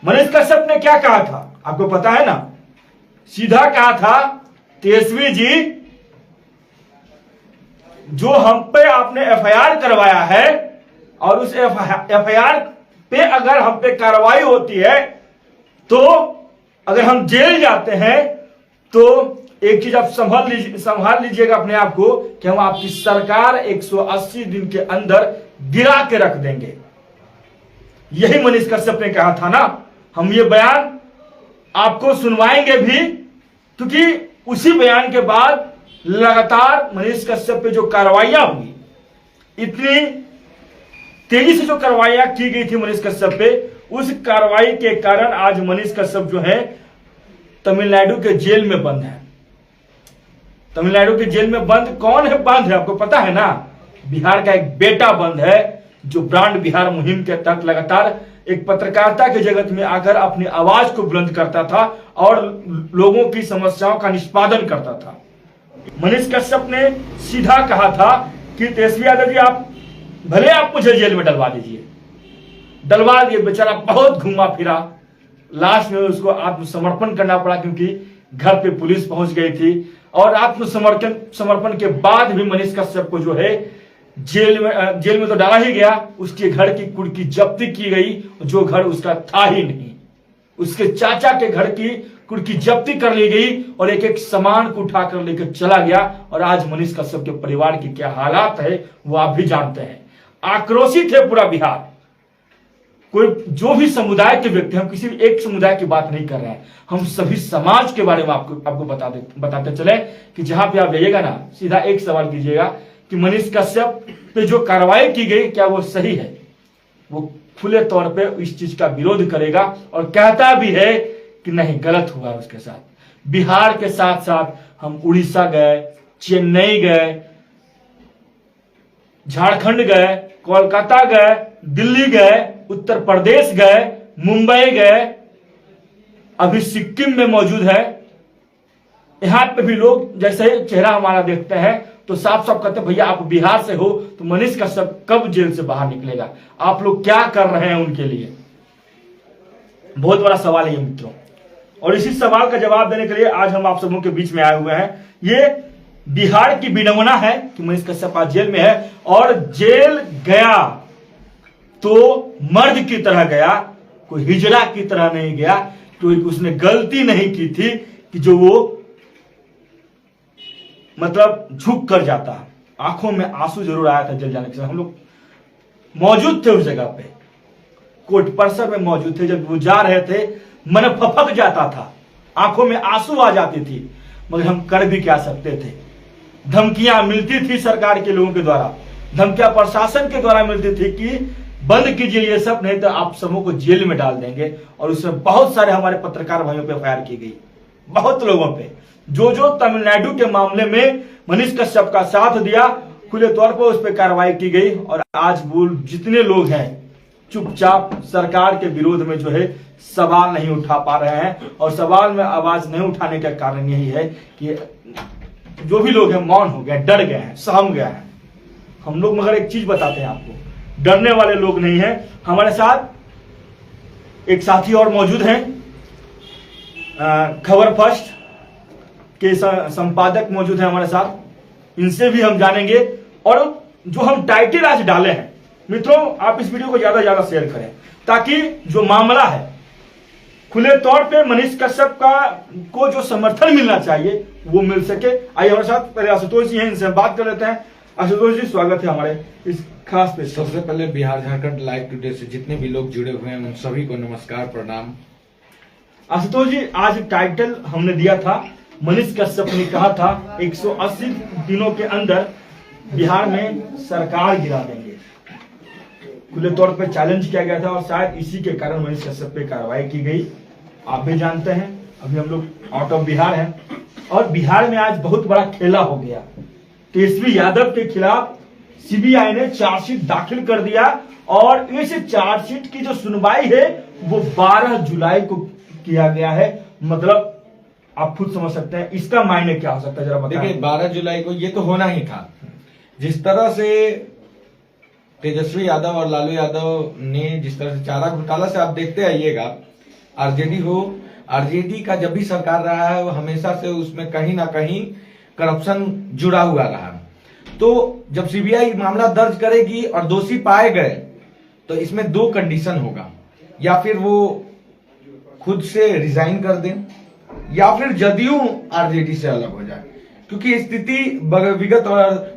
मनीष कश्यप ने क्या कहा था आपको पता है ना? सीधा कहा था, तेजस्वी जी जो हम पे आपने एफआईआर करवाया है और उस एफआईआर पे अगर हम पे कार्रवाई होती है तो अगर हम जेल जाते हैं तो एक चीज आप संभाल लीजिएगा अपने आप को कि हम आपकी सरकार 180 दिन के अंदर गिरा के रख देंगे। यही मनीष कश्यप ने कहा था ना। हम ये बयान आपको सुनवाएंगे भी, क्योंकि उसी बयान के बाद लगातार मनीष कश्यप पे जो कार्रवाइयां हुई, इतनी तेजी से जो कार्रवाइयां की गई थी मनीष कश्यप पे, उस कार्रवाई के कारण आज मनीष कश्यप जो है तमिलनाडु के जेल में बंद है। तमिलनाडु के जेल में बंद कौन है? बंद है आपको पता है ना? बिहार का एक बेटा बंद है जो ब्रांड बिहार मुहिम के तहत लगातार एक पत्रकारिता के जगत में आकर अपनी आवाज को बुलंद करता था और लोगों की समस्याओं का निष्पादन करता था। मनीष कश्यप ने सीधा कहा था कि तेजस्वी यादव जी आप भले आप मुझे जेल में डलवा दीजिए, डलवा दिए। बेचारा बहुत घूमा फिरा, लास्ट में उसको आत्मसमर्पण करना पड़ा क्योंकि घर पे पुलिस पहुंच गई थी। और आत्मसमर्पण के बाद भी मनीष कश्यप को जो है जेल में तो डाला ही गया, उसके घर की कुर्की जब्ती की गई, जो घर उसका था ही नहीं। उसके चाचा के घर की कुर्की जब्ती कर ली गई और एक एक सामान को उठाकर लेकर चला गया। और आज मनीष कश्यप के परिवार की क्या हालात है वो आप भी जानते हैं। आक्रोशित है पूरा बिहार। कोई जो भी समुदाय के व्यक्ति, हम किसी एक समुदाय की बात नहीं कर रहे हैं, हम सभी समाज के बारे में आपको बताते चले कि जहां पे आप जाइएगा ना, सीधा एक सवाल कीजिएगा कि मनीष कश्यप पे जो कार्रवाई की गई क्या वो सही है? वो खुले तौर पे इस चीज का विरोध करेगा और कहता भी है कि नहीं, गलत हुआ उसके साथ। बिहार के साथ साथ हम उड़ीसा गए, चेन्नई गए, झारखंड गए, कोलकाता गए, दिल्ली गए, उत्तर प्रदेश गए, मुंबई गए, अभी सिक्किम में मौजूद है। यहां पे भी लोग जैसे ही चेहरा हमारा देखते हैं तो साफ साफ कहते हैं भैया आप बिहार से हो तो मनीष कश्यप कब जेल से बाहर निकलेगा? आप लोग क्या कर रहे हैं उनके लिए? बहुत बड़ा सवाल है ये मित्रों। और इसी सवाल का जवाब देने के लिए आज हम आप सबों के बीच में आए हुए हैं। ये बिहार की विडंबना है कि मनीष कश्यप आज जेल में है और जेल गया तो मर्द की तरह गया, कोई हिजड़ा की तरह नहीं गया। कोई उसने गलती नहीं की थी कि जो वो मतलब झुक कर जाता। आंखों में आंसू जरूर आया था जेल जाने के समय। हम लोग मौजूद थे उस जगह पे, कोर्ट परिसर में मौजूद थे। जब वो जा रहे थे मन फपक जाता था, आंखों में आंसू आ जाती थी, मगर हम कर भी क्या सकते थे? धमकियां मिलती थी सरकार के लोगों के द्वारा, धमकियां प्रशासन के द्वारा मिलती थी कि बंद कीजिए ये सब, नहीं तो आप सबों को जेल में डाल देंगे। और उसमें बहुत सारे हमारे पत्रकार भाइयों पे एफआईआर की गई, बहुत लोगों पे। जो तमिलनाडु के मामले में मनीष कश्यप का साथ दिया, खुले तौर पर उस पर कार्रवाई की गई। और आज वो जितने लोग हैं चुपचाप सरकार के विरोध में जो है सवाल नहीं उठा पा रहे हैं। और सवाल में आवाज नहीं उठाने का कारण यही है कि जो भी लोग हैं मौन हो गए, डर गए हैं, सहम गए हैं। हम लोग मगर एक चीज बताते हैं आपको, डरने वाले लोग नहीं हैं। हमारे साथ एक साथी और मौजूद हैं, खबर फर्स्ट के संपादक मौजूद हैं हमारे साथ। इनसे भी हम जानेंगे। और जो हम टाइटल आज डाले हैं मित्रों, आप इस वीडियो को ज्यादा से ज्यादा शेयर करें ताकि जो मामला है खुले तौर पे मनीष कश्यप को जो समर्थन मिलना चाहिए वो मिल सके। आइए हमारे साथ पहले आशुतोष जी हैं, इनसे हम बात कर लेते हैं। आशुतोष जी स्वागत है हमारे इस खास पे। सबसे पहले बिहार झारखंड लाइव टुडे से जितने भी लोग जुड़े हुए हैं उन सभी को नमस्कार, प्रणाम। आशुतोष जी, आज टाइटल हमने दिया था, मनीष कश्यप ने कहा था 180 दिनों के अंदर बिहार में सरकार गिरा देंगे। खुले तौर पर चैलेंज किया गया था और शायद इसी के कारण मनीष कश्यप पे कार्रवाई की गई। आप भी जानते हैं अभी हम लोग आउट ऑफ बिहार हैं और बिहार में आज बहुत बड़ा खेला हो गया। तेजस्वी यादव के खिलाफ सीबीआई ने चार्जशीट दाखिल कर दिया और इस चार्जशीट की जो सुनवाई है वो 12 जुलाई को किया गया है। मतलब आप खुद समझ सकते हैं इसका मायने क्या हो सकता है, जरा बताइए। देखिए 12 जुलाई को ये तो होना ही था। जिस तरह से तेजस्वी यादव और लालू यादव ने जिस तरह से चारा घोटाला से आप देखते आइएगा आरजेडी हो, आरजेडी का जब भी सरकार रहा है वो हमेशा से उसमें कहीं ना कहीं करप्शन जुड़ा हुआ रहा। तो जब सीबीआई मामला दर्ज करेगी और दोषी पाए गए तो इसमें दो कंडीशन होगा, या फिर वो खुद से रिजाइन कर दें या फिर जदयू आरजेडी से अलग हो जाए, क्योंकि स्थिति विगत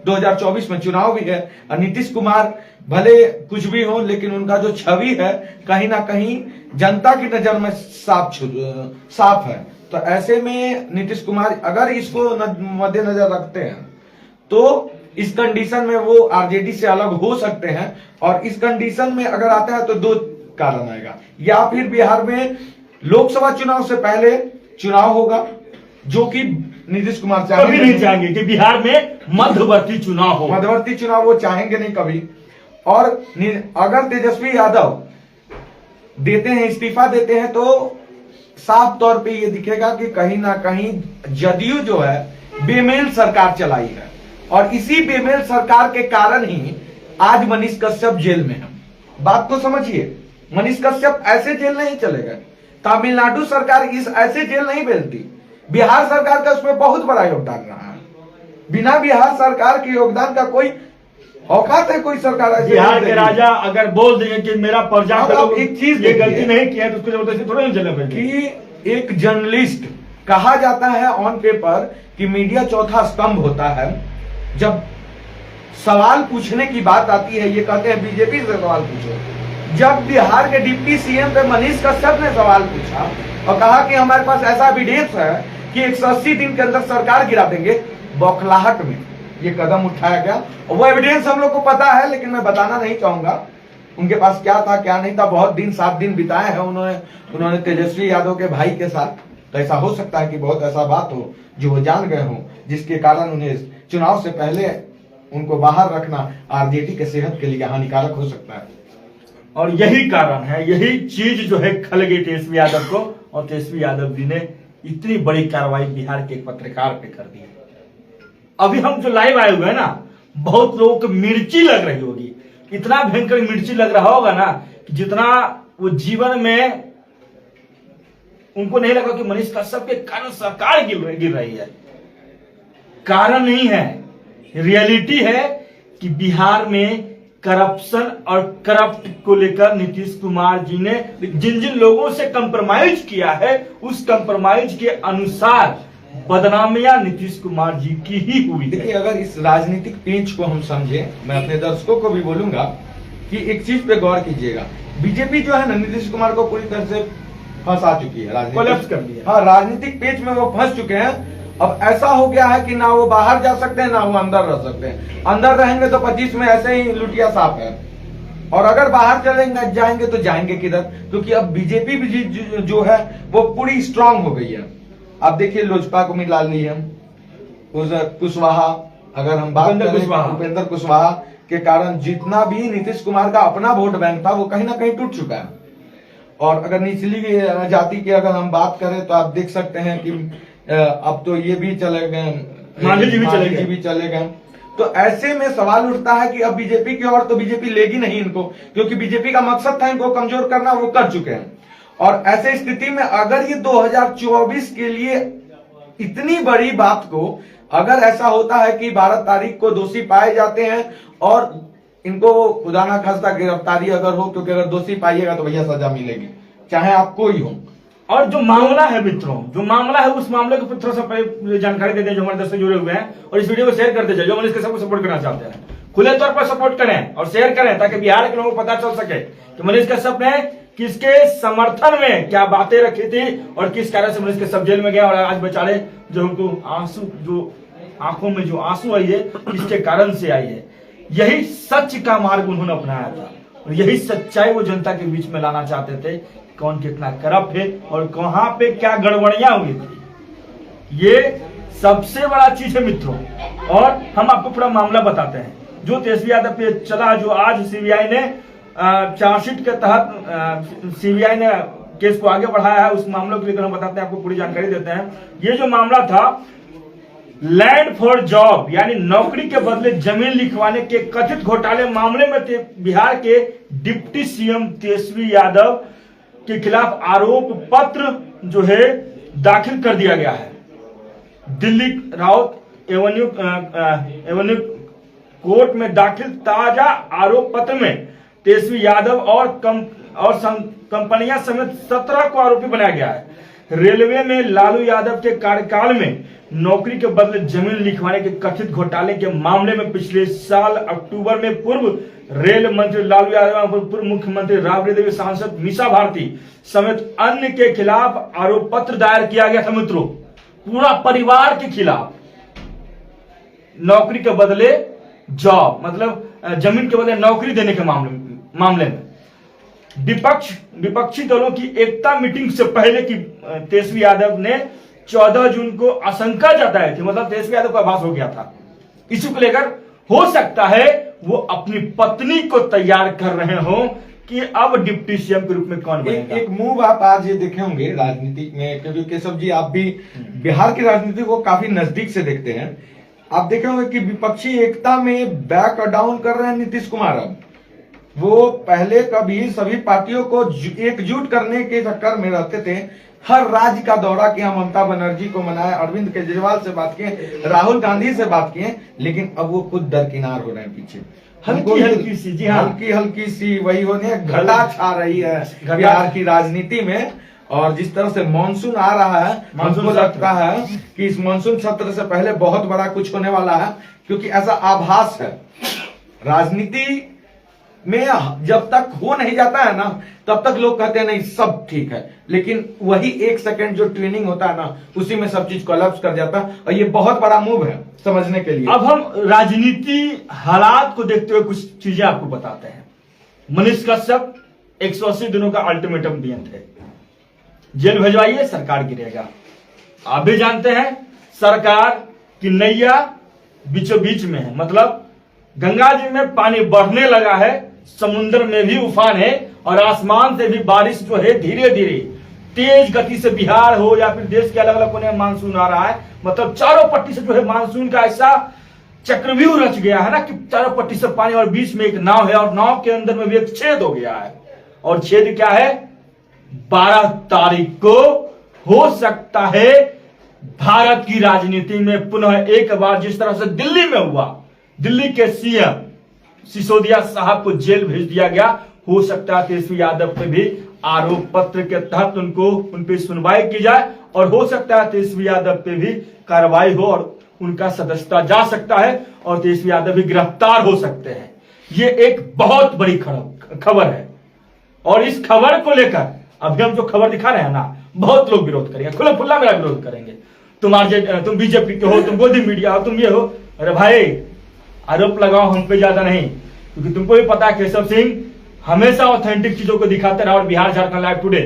2024 में चुनाव भी है और नीतीश कुमार भले कुछ भी हो लेकिन उनका जो छवि है कहीं ना कहीं जनता की नजर में साफ है। तो ऐसे में नीतीश कुमार अगर इसको मद्देनजर रखते हैं तो इस कंडीशन में वो आरजेडी से अलग हो सकते हैं। और इस कंडीशन में अगर आता है तो दो कारण आएगा, या फिर बिहार में लोकसभा चुनाव से पहले चुनाव होगा जो कि नीतीश कुमार कभी नहीं चाहेंगे कि बिहार में मध्यवर्ती चुनाव हो, मध्यवर्ती चुनाव वो चाहेंगे नहीं कभी। और अगर तेजस्वी यादव देते हैं, इस्तीफा देते हैं, तो साफ तौर पे ये दिखेगा कि कहीं ना कहीं जदयू जो है बेमेल सरकार चलाई है और इसी बेमेल सरकार के कारण ही आज मनीष कश्यप जेल में है। बात तो समझिए, मनीष कश्यप ऐसे जेल नहीं चले गए, तमिलनाडु सरकार इस ऐसे जेल नहीं भेजती, बिहार सरकार का उसमें बहुत बड़ा योगदान रहा है। बिना बिहार सरकार के योगदान का कोई औकात है कोई सरकार? बिहार के राजा अगर बोल देंगे कि मेरा प्रजा एक चीज ये गलती नहीं किया तो उसको जबरदस्ती थोड़ा जेल में कि एक जर्नलिस्ट कहा जाता है ऑन पेपर कि मीडिया चौथा स्तंभ होता है। जब सवाल पूछने की बात आती है ये कहते हैं बीजेपी से सवाल पूछो। जब बिहार के डिप्टी सीएम पे मनीष कश्यप ने सवाल पूछा और कहा कि हमारे पास ऐसा एविडेंस है कि 180 दिन के अंदर सरकार गिरा देंगे, बौखलाहट में ये कदम उठाया गया। वो एविडेंस हम लोग को पता है लेकिन मैं बताना नहीं चाहूंगा उनके पास क्या था क्या नहीं था। बहुत दिन 7 दिन बिताए हैं उन्होंने तेजस्वी यादव के भाई के साथ। तो ऐसा हो सकता है कि बहुत ऐसा बात हो जो वो जान गए हो जिसके कारण उन्हें चुनाव से पहले उनको बाहर रखना आरजेडी के सेहत के लिए हानिकारक हो सकता है। और यही कारण है, यही चीज जो है खल गई तेजस्वी यादव को, और तेजस्वी यादव जी ने इतनी बड़ी कार्रवाई बिहार के एक पत्रकार पे कर दी है। अभी हम जो लाइव आए हुए हैं ना, बहुत लोगों को मिर्ची लग रही होगी, इतना भयंकर मिर्ची लग रहा होगा ना कि जितना वो जीवन में उनको नहीं लगा कि मनीष कश्यप के कारण सरकार गिर रही है। कारण नहीं है, रियलिटी है कि बिहार में करप्शन और करप्ट को लेकर नीतीश कुमार जी ने जिन जिन लोगों से कंप्रोमाइज किया है उस कंप्रोमाइज के अनुसार बदनामियां नीतीश कुमार जी की ही हुई। देखिए, अगर इस राजनीतिक पेंच को हम समझे, मैं अपने दर्शकों को भी बोलूंगा कि एक चीज पे गौर कीजिएगा। बीजेपी जो है ना नीतीश कुमार को पूरी तरह से फंसा चुकी है, राजनीतिक पेंच में वो फंस चुके हैं। अब ऐसा हो गया है कि ना वो बाहर जा सकते हैं ना वो अंदर रह सकते हैं। अंदर रहेंगे तो 25 में ऐसे ही लुटिया साफ है, और अगर बाहर चलेंगे जाएंगे तो जाएंगे किधर? क्योंकि अब बीजेपी भी जो है वो पूरी स्ट्रांग हो गई है। आप देखिए लोजपा को मिला ली है, कुशवाहा, अगर हम बात करें उपेंद्र कुशवाहा के कारण जितना भी नीतीश कुमार का अपना वोट बैंक था वो कहीं ना कहीं टूट चुका है। और अगर निचली जाति की अगर हम बात करें तो आप देख सकते हैं कि अब तो ये भी चले गए, मांझी जी भी चले गए। तो ऐसे में सवाल उठता है कि अब बीजेपी की ओर तो बीजेपी लेगी नहीं इनको, क्योंकि बीजेपी का मकसद था इनको कमजोर करना, वो कर चुके हैं। और ऐसे स्थिति में अगर ये 2024 के लिए इतनी बड़ी बात को, अगर ऐसा होता है कि 12 तारीख को दोषी पाए जाते हैं और इनको खुदा ना खास्ता गिरफ्तारी अगर हो, क्योंकि अगर दोषी पाइएगा तो भैया सजा मिलेगी, चाहे आप कोई हो। और जो मामला है मित्रों, जो मामला है उस मामले को थोड़ा सा जानकारी देते हैं जो हमारे दर्शक जुड़े हुए हैं, और इस वीडियो को शेयर करते जाइए। जो मनीष कश्यप को सपोर्ट करना चाहते हैं खुले तौर पर सपोर्ट करें और शेयर करें ताकि बिहार के लोगों को पता चल सके कि मनीष कश्यप ने किसके समर्थन में क्या बातें रखी थी और किस कारण से मनीष कश्यप जेल में गया। और आज बेचारे जो उनको आंसू, जो आंखों में जो आंसू आई है किसके कारण से आई है, यही सच का मार्ग उन्होंने अपनाया था और यही सच्चाई वो जनता के बीच में लाना चाहते थे। कौन कितना करप्ट है और कहां पे क्या गड़बड़ियां हुई थी, ये सबसे बड़ा चीज है मित्रों। और हम आपको पूरा मामला बताते हैं जो तेजस्वी यादव पे चला, जो आज सीबीआई ने चार्जशीट के तहत सीबीआई ने केस को आगे बढ़ाया है, उस मामले को लेकर हम बताते हैं, आपको पूरी जानकारी देते हैं। ये जो मामला था लैंड फॉर जॉब यानी नौकरी के बदले जमीन लिखवाने के कथित घोटाले मामले में बिहार के डिप्टी सीएम तेजस्वी यादव के खिलाफ आरोप पत्र जो है दाखिल कर दिया गया है। दिल्ली राउत एवेन्यू कोर्ट में दाखिल ताजा आरोप पत्र में तेजस्वी यादव और कंपनियां समेत 17 को आरोपी बनाया गया है। रेलवे में लालू यादव के कार्यकाल में नौकरी के बदले जमीन लिखवाने के कथित घोटाले के मामले में पिछले साल अक्टूबर में पूर्व रेल मंत्री लालू यादव, पूर्व मुख्यमंत्री राबड़ी देवी, सांसद मीसा भारती समेत अन्य के खिलाफ आरोप पत्र दायर किया गया था। मित्रों, पूरा परिवार के खिलाफ नौकरी के बदले जॉब, मतलब जमीन के बदले नौकरी देने के मामले में विपक्षी दलों की एकता मीटिंग से पहले की तेजस्वी यादव ने 14 जून को आशंका जताई थी, मतलब तेजस्वी यादव का आभास हो गया था। इसी को लेकर हो सकता है वो अपनी पत्नी को तैयार कर रहे हो कि अब डिप्टी सीएम के रूप में कौन बनेगा। एक मूव आप आज ये देखे होंगे राजनीति में, क्योंकि केशव जी आप भी बिहार की राजनीति को काफी नजदीक से देखते हैं। आप देखे होंगे कि विपक्षी एकता में बैक और डाउन कर रहे हैं नीतीश कुमार। अब वो पहले कभी सभी पार्टियों को एकजुट करने के चक्कर में रहते थे, हर राज्य का दौरा किया, ममता बनर्जी को मनाया, अरविंद केजरीवाल से बात किए, राहुल गांधी से बात किए, लेकिन अब वो खुद दरकिनार हो रहे हैं पीछे। हल्की सी, जी हाँ, हल्की सी वही होने घटा छा रही है बिहार की राजनीति में। और जिस तरह से मानसून आ रहा है, हमको लगता है कि इस मानसून सत्र से पहले बहुत बड़ा कुछ होने वाला है, क्योंकि ऐसा आभास है। राजनीति में जब तक हो नहीं जाता है ना, तब तक लोग कहते हैं नहीं सब ठीक है, लेकिन वही एक सेकंड जो ट्रेनिंग होता है ना, उसी में सब चीज कोलैप्स कर जाता है। और ये बहुत बड़ा मूव है समझने के लिए। अब हम राजनीति हालात को देखते हुए कुछ चीजें आपको बताते हैं। मनीष कश्यप 180 दिनों का अल्टीमेटम दिए थे, जेल भेजवाइए सरकार गिरेगा। आप भी जानते हैं सरकार की नैया बीचों बीच में है, मतलब गंगा जी में पानी बढ़ने लगा है, समुद्र में भी उफान है और आसमान से भी बारिश जो है धीरे धीरे तेज गति से बिहार हो या फिर देश के अलग अलग कोने में मानसून आ रहा है। मतलब चारों पट्टी से जो है मानसून का ऐसा चक्रव्यूह रच गया है ना कि चारों पट्टी से पानी, और बीच में एक नाव है और नाव के अंदर में भी एक छेद हो गया है। और छेद क्या है? 12 तारीख को हो सकता है भारत की राजनीति में पुनः एक बार जिस तरह से दिल्ली में हुआ, दिल्ली के सीएम सिसोदिया साहब को जेल भेज दिया गया, हो सकता है तेजस्वी यादव पे भी आरोप पत्र के तहत उन पे सुनवाई की जाए और हो सकता है तेजस्वी यादव पे भी कार्रवाई हो और उनका सदस्यता जा सकता है और तेजस्वी यादव भी गिरफ्तार हो सकते हैं। ये एक बहुत बड़ी खबर है और इस खबर को लेकर अभी हम जो खबर दिखा रहे हैं ना, बहुत लोग विरोध करेंगे, खुला खुला मेरा विरोध करेंगे। तुम बीजेपी के हो, तुम गोदी मीडिया हो, तुम ये हो। अरे भाई, आरोप लगाओ हम पे ज्यादा नहीं, क्योंकि तुमको भी पता है केशव सिंह हमेशा ऑथेंटिक चीजों को दिखाते रहा और बिहार झारखंड लाइव टुडे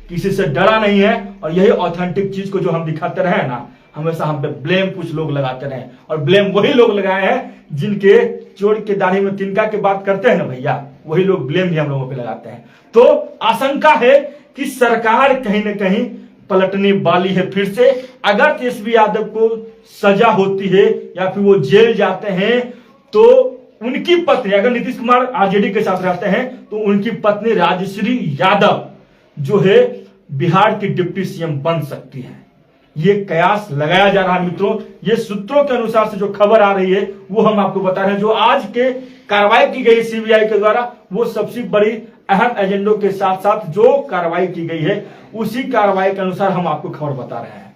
किसी से डरा नहीं है। और यही ऑथेंटिक चीज को जो हम दिखाते रहे ना, हमेशा हम पे ब्लेम कुछ लोग लगाते रहे और ब्लेम वही लोग लगाए हैं जिनके चोर के दाढ़ी में तिनका की बात करते हैं ना भैया, वही लोग ब्लेम भी हम लोगों पे लगाते हैं। तो आशंका है कि सरकार कहीं ना कहीं पलटने वाली है फिर से। अगर तेजस्वी यादव को सजा होती है या फिर वो जेल जाते हैं तो उनकी पत्नी, अगर नीतीश कुमार आरजेडी के साथ रहते हैं तो उनकी पत्नी राजश्री यादव जो है बिहार की डिप्टी सीएम बन सकती है। ये कयास लगाया जा रहा है मित्रों। ये सूत्रों के अनुसार से जो खबर आ रही है वो हम आपको बता रहे हैं। जो आज के कार्रवाई की गई सीबीआई के द्वारा, वो सबसे बड़ी अहम एजेंडों के साथ साथ जो कार्रवाई की गई है उसी कार्रवाई के अनुसार हम आपको खबर बता रहे हैं।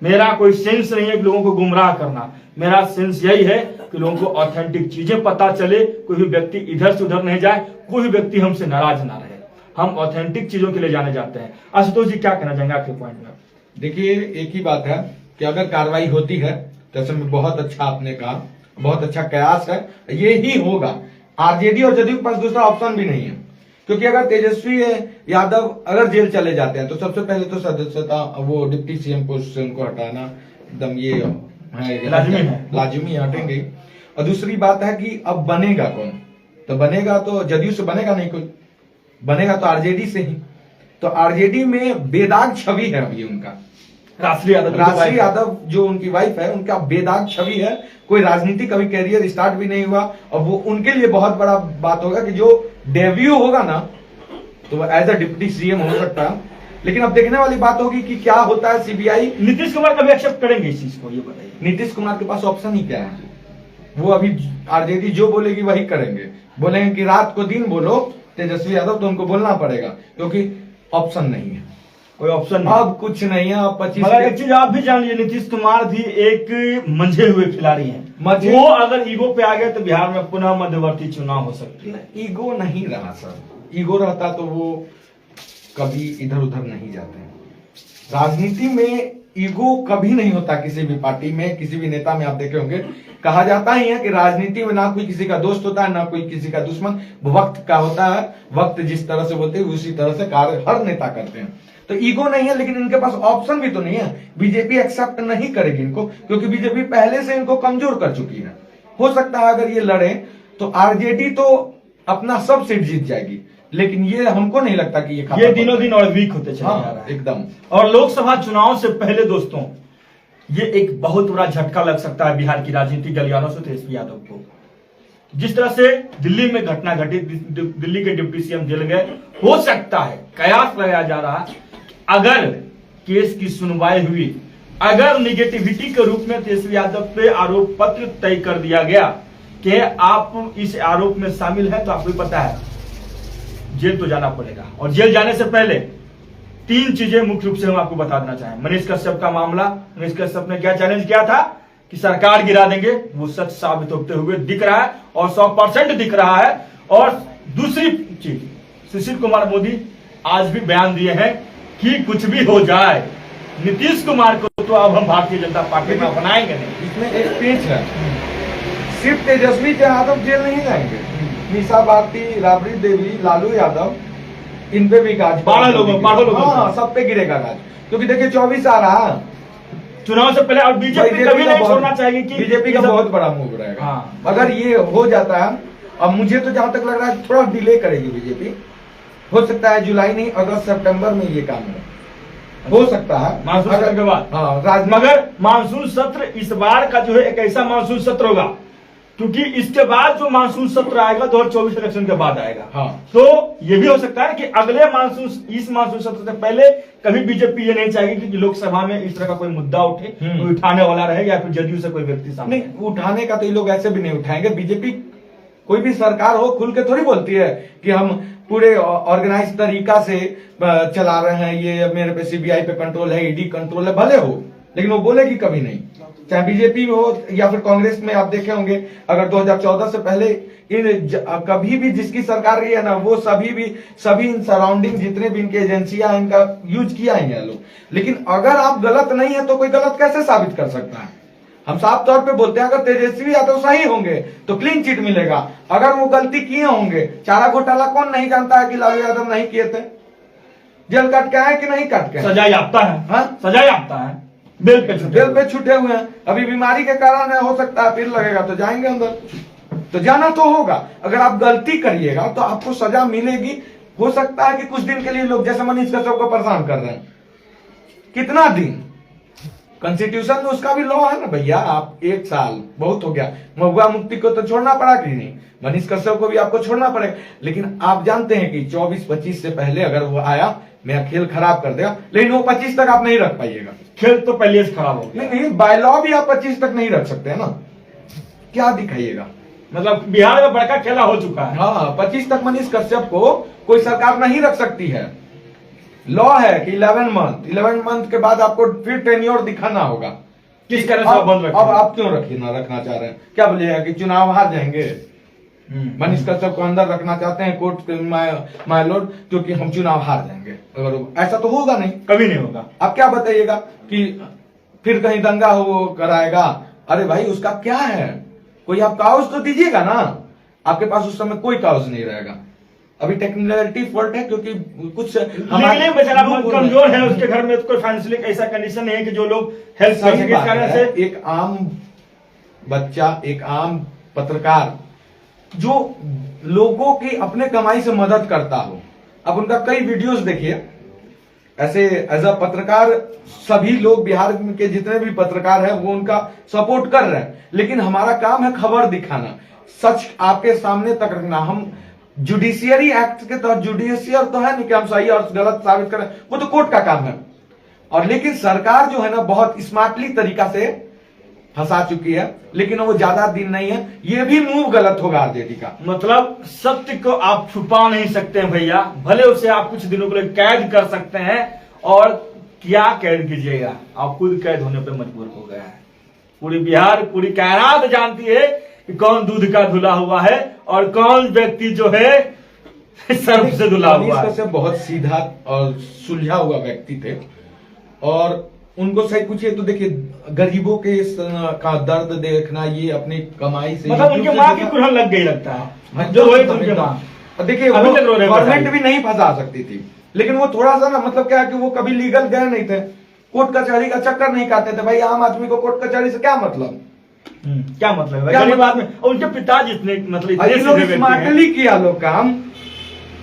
मेरा कोई सेंस नहीं है कि लोगों को गुमराह करना, मेरा सेंस यही है कि लोगों को ऑथेंटिक चीजें पता चले, कोई भी व्यक्ति इधर से उधर नहीं जाए, कोई भी व्यक्ति हमसे नाराज ना रहे। हम ऑथेंटिक चीजों के लिए जाने जाते हैं। आशुतोष जी क्या कहना चाहेंगे आपके पॉइंट में? देखिए, एक ही बात है कि अगर कार्रवाई होती है तो ऐसे में बहुत अच्छा आपने कहा, बहुत अच्छा कयास है, ये ही होगा। आरजेडी और जदयू के पास दूसरा ऑप्शन भी नहीं है, क्योंकि अगर तेजस्वी यादव अगर जेल चले जाते हैं तो सबसे पहले तो सदस्यता, वो डिप्टी सीएम पोस्ट से उनको हटाना एकदम ये लाजिमी हटेंगे। और दूसरी बात है कि अब बनेगा कौन? तो बनेगा तो जदयू से बनेगा नहीं, कोई बनेगा तो आरजेडी से ही। तो आरजेडी में बेदाग छवि है अभी उनका। राशि यादव जो उनकी वाइफ है, उनका बेदाग छवि है। कोई राजनीति कभी कैरियर स्टार्ट भी नहीं हुआ और वो उनके लिए बहुत बड़ा बात होगा कि जो डेब्यू होगा ना तो एज अ डिप्टी सीएम हो सकता है। लेकिन अब देखने वाली बात होगी कि क्या होता है। सीबीआई नीतीश कुमार कभी एक्सेप्ट करेंगे इस चीज को, ये बताइए। नीतीश कुमार के पास ऑप्शन ही क्या है? वो अभी आरजेडी जो बोलेगी वही करेंगे। बोलेंगे कि रात को दिन बोलो तेजस्वी यादव, तो उनको बोलना पड़ेगा, क्योंकि ऑप्शन नहीं है, कोई ऑप्शन नहीं। अब कुछ नहीं है। अब 25 मगर एक चीज आप भी जान लीजिए, नीतीश कुमार भी एक मंझे हुए खिलाड़ी हैं। वो अगर ईगो पे आ गए तो बिहार में पुनः मध्यवर्ती चुनाव हो सकते हैं। ईगो नहीं रहा सर, ईगो रहता तो वो कभी इधर उधर नहीं जाते हैं। राजनीति में ईगो कभी नहीं होता, किसी भी पार्टी में, किसी भी नेता में आप देखे होंगे। कहा जाता ही है कि राजनीति में ना कोई किसी का दोस्त होता है, ना कोई किसी का दुश्मन, वक्त का होता है। वक्त जिस तरह से बोलते हैं उसी तरह से कार्य हर नेता करते हैं। तो ईगो नहीं है, लेकिन इनके पास ऑप्शन भी तो नहीं है। बीजेपी एक्सेप्ट नहीं करेगी इनको, क्योंकि बीजेपी पहले से इनको कमजोर कर चुकी है। हो सकता है अगर ये लड़े तो आरजेडी तो अपना सब सीट जीत जाएगी, लेकिन ये हमको नहीं लगता कि ये दिनों दिन और वीक होते चले जा रहा है एकदम। और लोकसभा चुनाव से पहले दोस्तों ये एक बहुत बड़ा झटका लग सकता है बिहार की राजनीतिक गलियारों से तेजस्वी यादव को। जिस तरह से दिल्ली में घटना घटी, दिल्ली के डिप्टी सीएम जेल गए, हो सकता है, कयास लगाया जा रहा है, अगर केस की सुनवाई हुई, अगर निगेटिविटी के रूप में तेजस्वी यादव पे आरोप पत्र तय कर दिया गया कि आप इस आरोप में शामिल हैं, तो आपको पता है जेल तो जाना पड़ेगा। और जेल जाने से पहले 3 चीजें मुख्य रूप से हम आपको बता देना चाहें। मनीष कश्यप का मामला, मनीष कश्यप ने क्या चैलेंज किया था कि सरकार गिरा देंगे, वो सच साबित होते हुए दिख रहा है और 100% दिख रहा है। और दूसरी चीज, सुशील कुमार मोदी आज भी बयान दिए हैं कि कुछ भी हो जाए नीतीश कुमार को तो अब हम भारतीय जनता पार्टी में अपनाएंगे नहीं। इसमें एक पेच है, सिर्फ तेजस्वी यादव जेल नहीं जाएंगे, मीसा भारती, राबड़ी देवी, लालू यादव, इन पे भी गाज 12 लोगों हाँ, सब पे गिरेगा गाज। क्योंकि देखिए 24 आ रहा है चुनाव से पहले, और बीजेपी कभी नहीं छोड़ना चाहिए कि बीजेपी का बहुत बड़ा मूव रहेगा। हाँ। अगर ये हो जाता है, अब मुझे तो जहां तक लग रहा है थोड़ा डिले करेगी बीजेपी। हो सकता है जुलाई नहीं, अगस्त सितंबर में ये काम हो सकता है, मानसून सत्र के बाद। हाँ, मगर मानसून सत्र इस बार का जो है एक ऐसा मानसून सत्र होगा, क्योंकि इसके बाद जो मानसून सत्र आएगा 2024 इलेक्शन के बाद आएगा। हाँ। तो ये भी हो सकता है कि अगले मानसून, इस मानसून सत्र से पहले कभी बीजेपी ये नहीं चाहेगी कि लोकसभा में इस तरह का कोई मुद्दा उठे, कोई उठाने वाला रहे, या फिर जदयू से कोई व्यक्ति सामने। नहीं, उठाने का तो ये लोग ऐसे भी नहीं उठाएंगे। बीजेपी कोई भी सरकार हो खुल के थोड़ी बोलती है कि हम पूरे ऑर्गेनाइज तरीका से चला रहे हैं, ये मेरे पे सीबीआई पे कंट्रोल है, ईडी कंट्रोल है, भले हो, लेकिन वो बोलेगी कभी नहीं। चाहे बीजेपी में हो या फिर कांग्रेस में, आप देखे होंगे अगर 2014 से पहले कभी भी जिसकी सरकार रही है ना, वो सभी इन सराउंडिंग जितने भी इनके एजेंसियां, इनका यूज किया है लोग। लेकिन अगर आप गलत नहीं है तो कोई गलत कैसे साबित कर सकता है? हम साफ तौर पे बोलते हैं अगर तेजस्वी यादव सही होंगे तो क्लीन चिट मिलेगा। अगर वो गलती किए होंगे, चारा घोटाला कौन नहीं जानता है कि लालू यादव नहीं किए थे? जेल कट के आए कि नहीं कट के? सजा याफ्ता है। हाँ? सजा याफ्ता है, बेल पे छूटे हुए हैं। अभी बीमारी के कारण है, हो सकता है फिर लगेगा तो जाएंगे अंदर। तो जाना तो होगा। अगर आप गलती करिएगा तो आपको सजा मिलेगी। हो सकता है कि कुछ दिन के लिए लोग जैसे मनीष कश्यप को परेशान कर रहे हैं, कितना दिन? कॉन्स्टिट्यूशन में उसका भी लॉ है ना भैया। आप 1 साल बहुत हो गया। महुआ मुफ्ती को तो छोड़ना पड़ा कि नहीं, मनीष कश्यप को भी आपको छोड़ना पड़ेगा। लेकिन आप जानते हैं कि 24-25 से पहले अगर वो आया, मेरा खेल खराब कर देगा। लेकिन वो 25 तक आप नहीं रख पाइएगा। खेल तो पहले से खराब हो गया। नहीं, बाय लॉ भी आप 25 तक नहीं रख सकते है ना। क्या दिखाइएगा? मतलब बिहार में बड़का खेला हो चुका है। हाँ, 25 तक मनीष कश्यप को कोई सरकार नहीं रख सकती है। लॉ है कि 11 मंथ के बाद आपको फिर टेन्योर दिखाना होगा। किस तरह से बंद रखें? अब आप क्यों रखना चाह रहे हैं? क्या बोलिएगा कि चुनाव हार जाएंगे? मनीष कश्यप को अंदर रखना चाहते हैं कोर्ट माय लॉर्ड, क्योंकि हम चुनाव हार जाएंगे। अगर ऐसा तो होगा नहीं, कभी नहीं होगा। आप क्या बताइएगा कि फिर कहीं दंगा हो कराएगा? अरे भाई, उसका क्या है? कोई आप काउज तो दीजिएगा ना। आपके पास उस समय कोई काउज नहीं रहेगा। अभी टेक्निकलिटी फॉल्ट है, क्योंकि कुछ बेचारा बहुत कमजोर है, उसके घर में कोई फाइनेंशियल ऐसा कंडीशन नहीं है कि जो लोग हेल्प कर सके। इस कारण से एक आम बच्चा, एक आम पत्रकार जो लोगों की अपने कमाई से मदद करता हो, अब उनका कई वीडियोस देखिए। ऐसे एज अ पत्रकार सभी लोग बिहार के जितने भी पत्रकार हैं वो उनका सपोर्ट कर रहे हैं, लेकिन हमारा काम है खबर दिखाना, सच आपके सामने तक रखना। हम जुडिशियरी एक्ट के तहत जुडिशियल तो है नहीं कि हम सही और गलत साबित करें, वो तो कोर्ट का काम है। और लेकिन सरकार जो है ना बहुत स्मार्टली तरीका से फंसा चुकी है, लेकिन वो ज्यादा दिन नहीं है, ये भी मूव गलत होगा आरजेडी का। मतलब सत्य को आप छुपा नहीं सकते हैं भैया, भले उसे आप कुछ दिनों के लिए कैद कर सकते हैं, और क्या कैद कीजिएगा, आप खुद कैद होने पर मजबूर हो गया है। पूरी बिहार, पूरी कायनात जानती है कि कौन दूध का धुला हुआ है और कौन व्यक्ति जो है सर्फ से धुला हुआ है। से बहुत सीधा और सुलझा हुआ व्यक्ति थे, और उनको सही पूछिए तो देखिए गरीबों के का दर्द देखना, ये अपनी कमाई से, मतलब उनके माँ की कुल्हड़ लग गई लगता है जो हुई उनके माँ। देखिए गवर्नमेंट भी नहीं फंसा सकती थी, लेकिन वो थोड़ा सा ना मतलब क्या है कि वो कभी लीगल गए नहीं थे, कोर्ट कचहरी का चक्कर नहीं काटते थे। भाई आम आदमी को कोर्ट कचहरी से क्या मतलब, क्या मतलब है गरीब आदमी, उनके पिताजी इतने मतलब स्मार्टली किया लोग काम,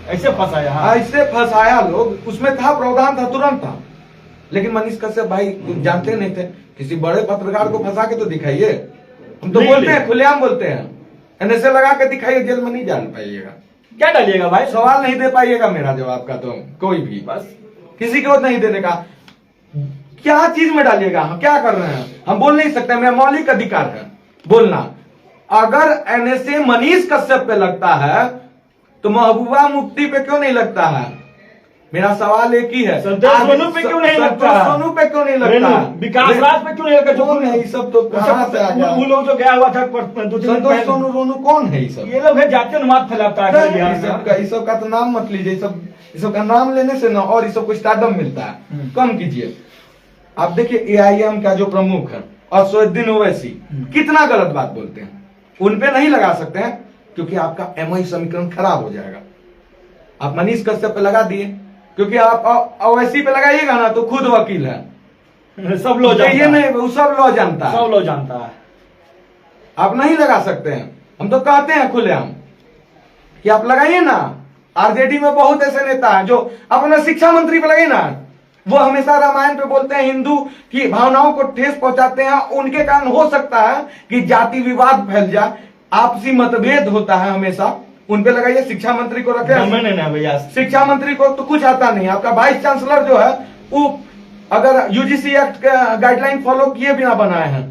ऐसे फंसाया, ऐसे फंसाया लोग, उसमें था प्रावधान था, तुरंत था। लेकिन मनीष कश्यप भाई जानते नहीं थे, किसी बड़े पत्रकार को फंसा के तो दिखाइए, हम तो बोलते हैं खुलेआम बोलते हैं, एनएसए लगा के दिखाइए, जेल में नहीं डाल पाइएगा। क्या डालिएगा भाई, सवाल नहीं दे पाइएगा मेरा जवाब का, तो कोई भी बस किसी को नहीं देने का, क्या चीज में डालिएगा, हम क्या कर रहे हैं, हम बोल नहीं सकते, मेरा मौलिक अधिकार है बोलना। अगर एनएसए मनीष कश्यप पे लगता है तो महबूबा मुफ्ती पे क्यों नहीं लगता है? मेरा सवाल एक ही है, संतोष सोनू पे क्यों नहीं लगता, सोनू पे क्यों नहीं लगता, विकास राज पे क्यों नहीं लगता, कौन है ये सब, तो कहां से आ गया? वो लोग जो गया हुआ था संतोष सोनू रोनू कौन है ये सब? ये लोग है जातीय उन्माद फैलाता है इस सब का तो नाम मत लीजिए, इस सब का नाम लेने से ना और इस सब को स्टार्टअप मिलता है, कम कीजिए। आप देखिए एआईएम का जो प्रमुख है असदुद्दीन ओवैसी कितना गलत बात बोलते हैं, उनपे नहीं लगा सकते हैं क्योंकि आपका एमआई समीकरण खराब हो जाएगा। आप मनीष कश्यप पे लगा दिए, क्योंकि आप ओवैसी पे लगाइएगा ना तो खुद वकील है, सब लोग जानता ये नहीं, वो सब लोग जानता है, सब लोग जानता है, आप नहीं लगा सकते हैं। हम तो कहते हैं खुलेआम कि आप लगाइए ना, आरजेडी में बहुत ऐसे नेता हैं जो अपना शिक्षा मंत्री पे लगे ना, वो हमेशा रामायण पे बोलते हैं, हिंदू की भावनाओं को ठेस पहुंचाते हैं, उनके कारण हो सकता है कि जाति विवाद फैल जाए, आपसी मतभेद होता है हमेशा, उन पे लगाइए। शिक्षा मंत्री को रखे, भैया शिक्षा मंत्री को तो कुछ आता नहीं, आपका वाइस चांसलर जो है वो अगर यूजीसी एक्ट का गाइडलाइन फॉलो किए बिना बनाए हैं,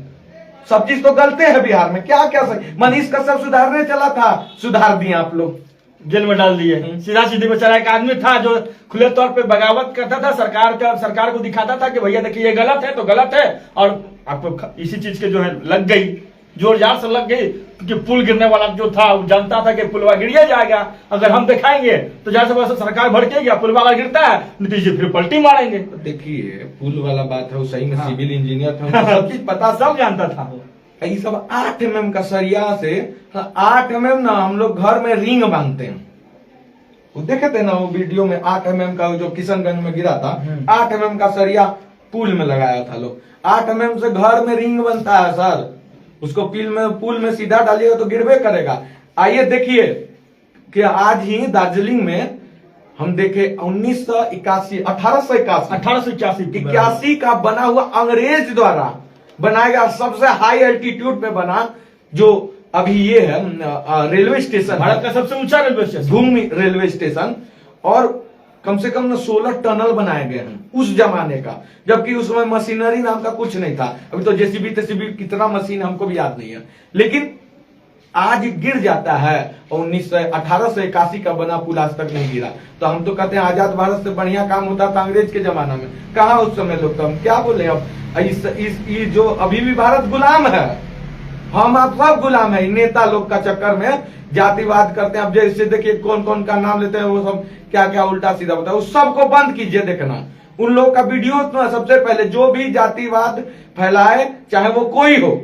सब चीज तो गलते हैं बिहार में, क्या क्या सही। मनीष कश्यप सुधारने चला था, सुधार दिए आप लोग, जेल में डाल दिए। सीधा सीधे बेचारा एक आदमी था जो खुले तौर पे बगावत करता था, सरकार को दिखाता था कि भैया देखिए ये गलत है तो गलत है, और आपको इसी चीज के जो है लग गई, जोर जार से लग गई कि पुल गिरने वाला जो था वो जानता था कि पुलवा गिरिया जाएगा, अगर हम दिखाएंगे तो जैसे वैसे सरकार भड़केगी, पुलवा अगर गिरता है नीतीश जी फिर पलटी मारेंगे। तो देखिए पुल वाला बात है, वो सही में सिविल इंजीनियर था, सब चीज पता, सब जानता था वो। ये सब 8 mm का सरिया से 8 mm ना हम लोग घर में रिंग बांधते हैं, वो देखे थे ना वो वीडियो में, 8 mm का जो किशनगंज में गिरा था, 8 mm का सरिया पुल में लगाया था लोग। 8 mm से घर में रिंग बनता है सर, उसको पुल में सीधा डालिएगा तो गिरबे करेगा। आइए देखिए कि आज ही दार्जिलिंग में हम देखे 1881 का बना हुआ अंग्रेज द्वारा बनाया गया सबसे हाई एल्टीट्यूड पे बना, जो अभी ये है रेलवे स्टेशन, भारत का सबसे ऊंचा रेलवे स्टेशन, घूमी रेलवे स्टेशन, और कम से कम 16 टनल बनाए गए हैं उस जमाने का, जबकि उसमें मशीनरी नाम का कुछ नहीं था। अभी तो जेसीबी तेसीबी कितना मशीन हमको भी याद नहीं है, लेकिन आज गिर जाता है। 1881 का बना पुल आज तक नहीं गिरा, तो हम तो कहते हैं आजाद भारत से बढ़िया काम होता था अंग्रेज के जमाना में। कहा उस समय लोग, तो हम क्या बोले अब, इस जो अभी भी भारत गुलाम है, हम आप सब गुलाम है, नेता लोग का चक्कर में जातिवाद करते हैं। अब जैसे देखिए कौन कौन का नाम लेते हैं, वो सब क्या क्या उल्टा सीधा बताया, उस सबको बंद कीजिए देखना। उन लोग का वीडियो तो सबसे पहले जो भी जातिवाद फैलाए, चाहे वो कोई हो,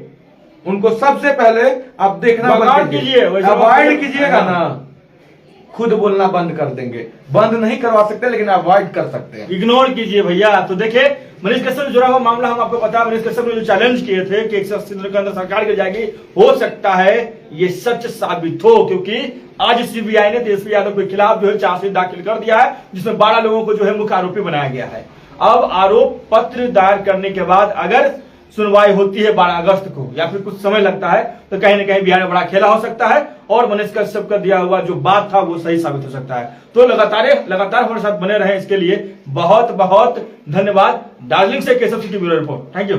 उनको सबसे पहले आप देखना बंद कीजिए, अवॉइड कीजिएगा ना, खुद बोलना बंद कर देंगे। बंद नहीं करवा सकते लेकिन अवॉइड कर सकते हैं, इग्नोर कीजिए भैया। तो देखिए मनीष कश्यप से जुड़ा हुआ मामला हम आपको पता है, मनीष कश्यप ने जो चैलेंज किए थे कि 180 दिनों के अंदर सरकार गिर जाएगी, हो सकता है ये सच साबित हो, क्योंकि आज सीबीआई ने तेजस्वी यादव के खिलाफ जो है चार्जशीट दाखिल कर दिया है, जिसमें 12 लोगों को जो है मुख्य आरोपी बनाया गया है। अब आरोप पत्र दायर करने के बाद अगर सुनवाई होती है 12 अगस्त को, या फिर कुछ समय लगता है, तो कहीं ना कहीं बिहार में बड़ा खेला हो सकता है। और मनीष कश्यप का दिया हुआ जो बात था वो सही साबित हो सकता है। तो लगातार हमारे साथ बने रहे, इसके लिए बहुत बहुत धन्यवाद। दार्जिलिंग से केशव सिंह की ब्यूरो रिपोर्ट। Thank you.